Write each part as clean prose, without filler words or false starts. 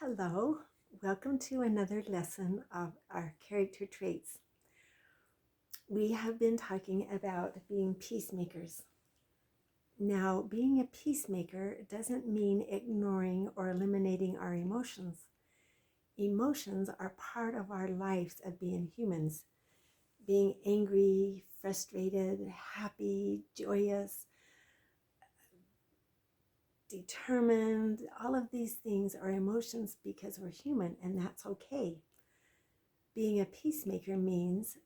Hello, welcome to another lesson of our character traits. We have been talking about being peacemakers. Now, being a peacemaker doesn't mean ignoring or eliminating our emotions. Emotions are part of our lives of being humans. Being angry, frustrated, happy, joyous, determined, all of these things are emotions because we're human, and that's okay. Being a peacemaker means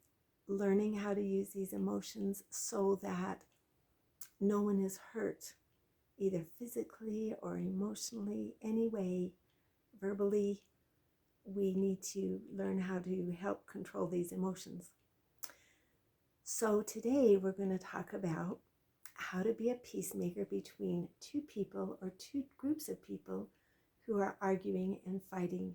learning how to use these emotions so that no one is hurt, either physically or emotionally, any way, verbally. We need to learn how to help control these emotions. So today we're going to talk about how to be a peacemaker between two people or two groups of people who are arguing and fighting.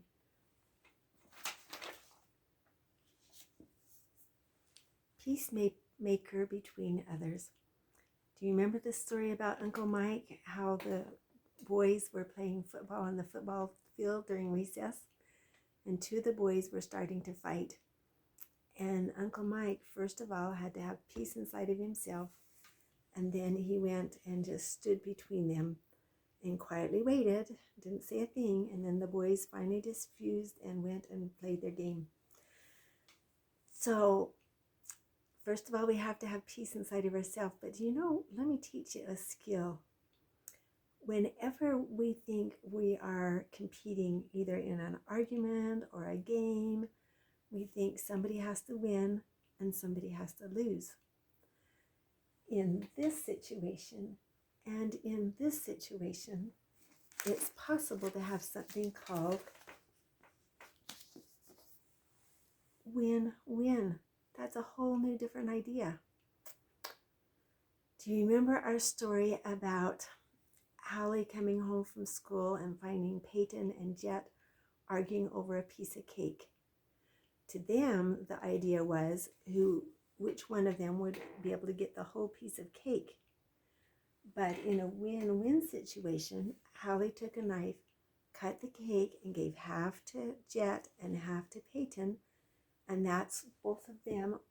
Peacemaker between others. Do you remember the story about Uncle Mike, how the boys were playing football on the football field during recess? And two of the boys were starting to fight. And Uncle Mike, first of all, had to have peace inside of himself. And then he went and just stood between them and quietly waited, didn't say a thing. And then the boys finally diffused and went and played their game. So, first of all, we have to have peace inside of ourselves. But let me teach you a skill. Whenever we think we are competing either in an argument or a game, we think somebody has to win and somebody has to lose. In this situation and in this situation, it's possible to have something called win-win. That's a whole new different idea. Do you remember our story about Holly coming home from school and finding Peyton and Jet arguing over a piece of cake? To them, the idea was which one of them would be able to get the whole piece of cake. But in a win-win situation, Holly took a knife, cut the cake, and gave half to Jet and half to Peyton, and that's both of them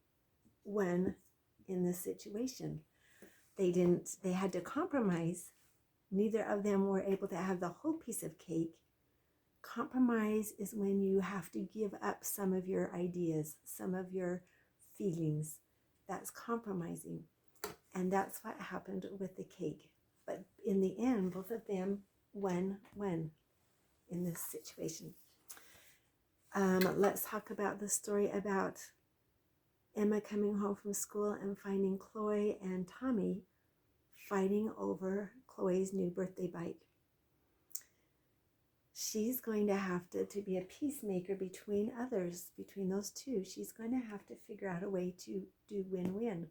won in this situation. They had to compromise. Neither of them were able to have the whole piece of cake. Compromise is when you have to give up some of your ideas, some of your feelings. That's compromising. And that's what happened with the cake. But in the end, both of them won in this situation. Let's talk about the story about Emma coming home from school and finding Chloe and Tommy fighting over Chloe's new birthday bike. She's going to have to be a peacemaker between others, between those two. She's going to have to figure out a way to do win-win.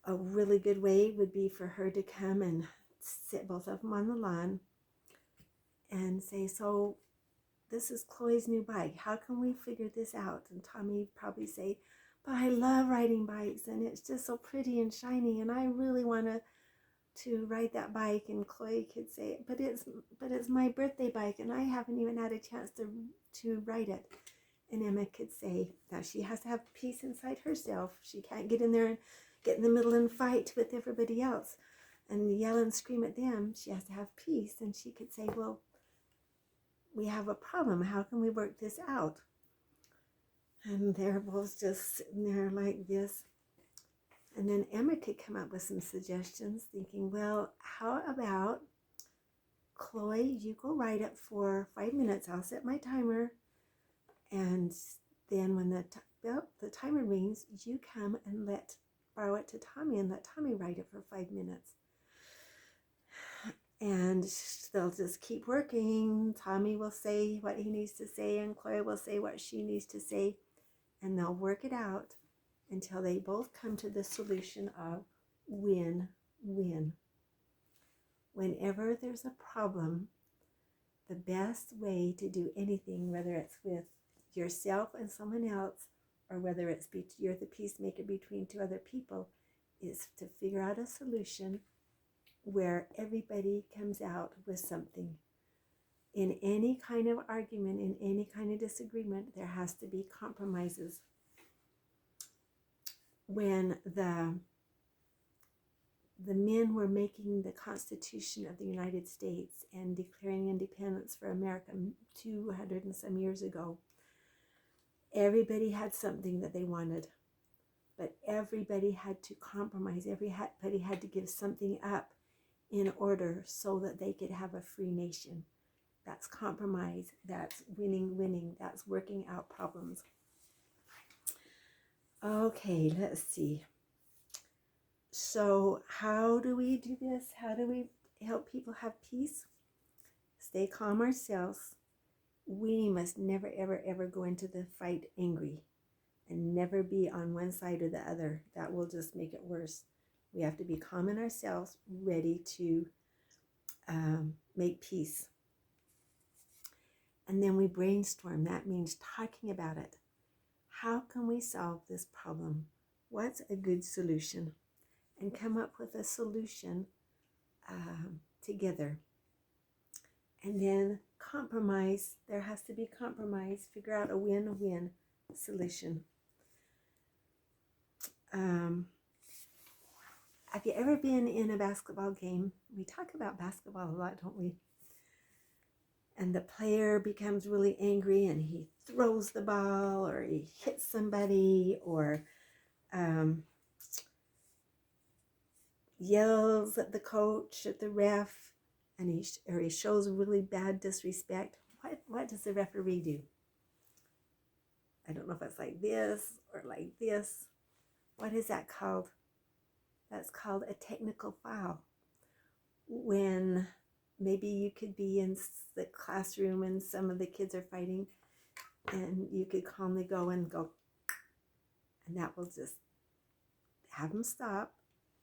A really good way would be for her to come and sit both of them on the lawn and say, so this is Chloe's new bike. How can we figure this out? And Tommy would probably say, but I love riding bikes and it's just so pretty and shiny and I really want to ride that bike. And Chloe could say, but it's my birthday bike and I haven't even had a chance to ride it. And Emma could say that she has to have peace inside herself. She can't get in there and get in the middle and fight with everybody else and yell and scream at them. She has to have peace. And she could say, well, we have a problem. How can we work this out? And they're both just sitting there like this. And then Emma could come up with some suggestions, thinking, well, how about Chloe, you go ride it for 5 minutes. I'll set my timer. And then when the timer rings, you come and borrow it to Tommy and let Tommy ride it for 5 minutes. And they'll just keep working. Tommy will say what he needs to say and Chloe will say what she needs to say. And they'll work it out until they both come to the solution of win-win. Whenever there's a problem, the best way to do anything, whether it's with yourself and someone else, or whether it's you're the peacemaker between two other people, is to figure out a solution where everybody comes out with something. In any kind of argument, in any kind of disagreement, there has to be compromises. When the men were making the Constitution of the United States and declaring independence for America 200 and some years ago, everybody had something that they wanted, but everybody had to compromise. Everybody had to give something up in order so that they could have a free nation. That's compromise. That's winning. That's working out problems. Okay, let's see. So how do we do this? How do we help people have peace? Stay calm ourselves. We must never, ever, ever go into the fight angry, and never be on one side or the other. That will just make it worse. We have to be calm in ourselves, ready to make peace. And then we brainstorm. That means talking about it. How can we solve this problem? What's a good solution? And come up with a solution together. And then compromise. There has to be compromise. Figure out a win-win solution. Have you ever been in a basketball game? We talk about basketball a lot, don't we? And the player becomes really angry and he throws the ball, or he hits somebody, or yells at the coach, at the ref, and he shows really bad disrespect. What does the referee do? I don't know if it's like this or like this. What is that called? That's called a technical foul. When maybe you could be in the classroom and some of the kids are fighting, and you could calmly go, and that will just have them stop,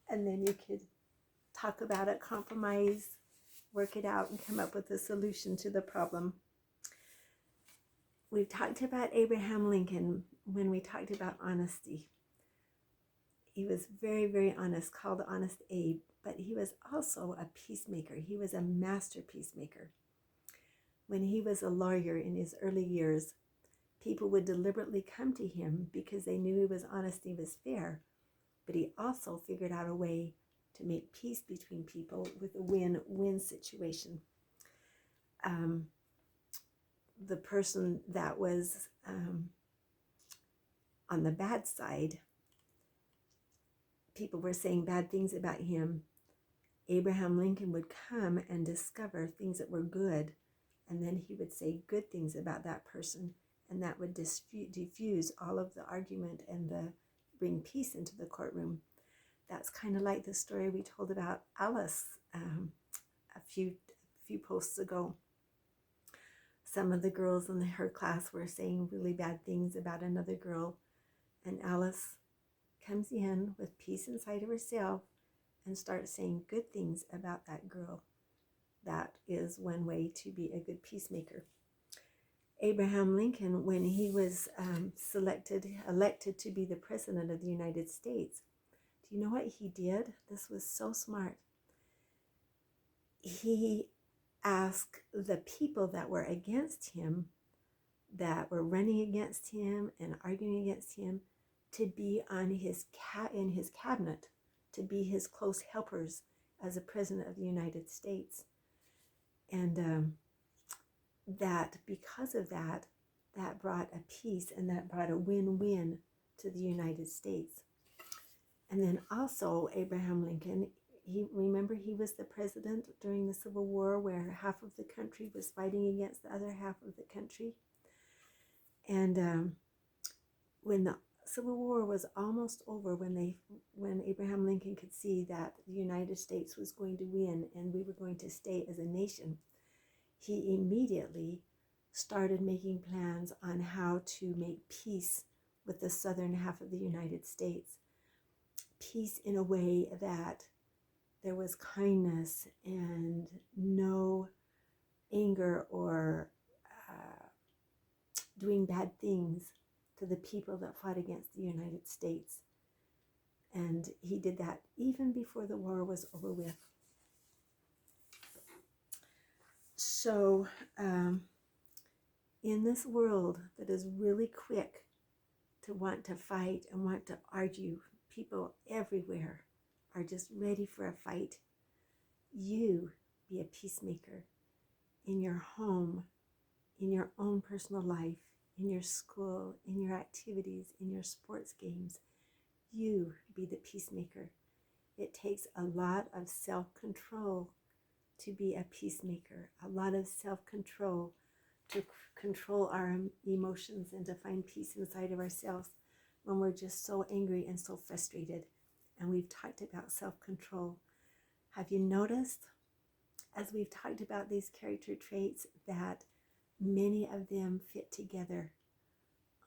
and then you could talk about it, compromise, work it out, and come up with a solution to the problem. We've talked about Abraham Lincoln when we talked about honesty. He was very, very honest, called Honest Abe, but he was also a peacemaker. He was a master peacemaker. When he was a lawyer in his early years, people would deliberately come to him because they knew he was honest, he was fair, but he also figured out a way to make peace between people with a win-win situation. The person that was on the bad side, people were saying bad things about him. Abraham Lincoln would come and discover things that were good, and then he would say good things about that person, and that would diffuse all of the argument and bring peace into the courtroom. That's kind of like the story we told about Alice a few posts ago. Some of the girls in her class were saying really bad things about another girl, and Alice comes in with peace inside of herself and starts saying good things about that girl. That is one way to be a good peacemaker. Abraham Lincoln, when he was elected to be the president of the United States, do you know what he did? This was so smart. He asked the people that were against him, that were running against him and arguing against him, to be on in his cabinet, to be his close helpers as a president of the United States. And that because of that brought a peace, and that brought a win-win to the United States. And then also Abraham Lincoln, he was the president during the Civil War, where half of the country was fighting against the other half of the country. And when the Civil War was almost over, when Abraham Lincoln could see that the United States was going to win and we were going to stay as a nation, he immediately started making plans on how to make peace with the southern half of the United States. Peace in a way that there was kindness and no anger or doing bad things to the people that fought against the United States. And he did that even before the war was over with. So, in this world that is really quick to want to fight and want to argue, people everywhere are just ready for a fight. You be a peacemaker in your home, in your own personal life, in your school, in your activities, in your sports games. You be the peacemaker. It takes a lot of self-control to be a peacemaker, a lot of self-control to control our emotions and to find peace inside of ourselves when we're just so angry and so frustrated. And we've talked about self-control. Have you noticed, as we've talked about these character traits, that many of them fit together?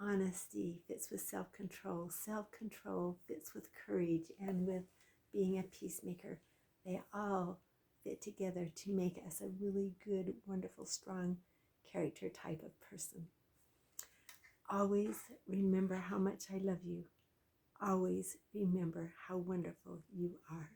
Honesty fits with self-control. Self-control fits with courage and with being a peacemaker. They all fit together to make us a really good, wonderful, strong character type of person. Always remember how much I love you. Always remember how wonderful you are.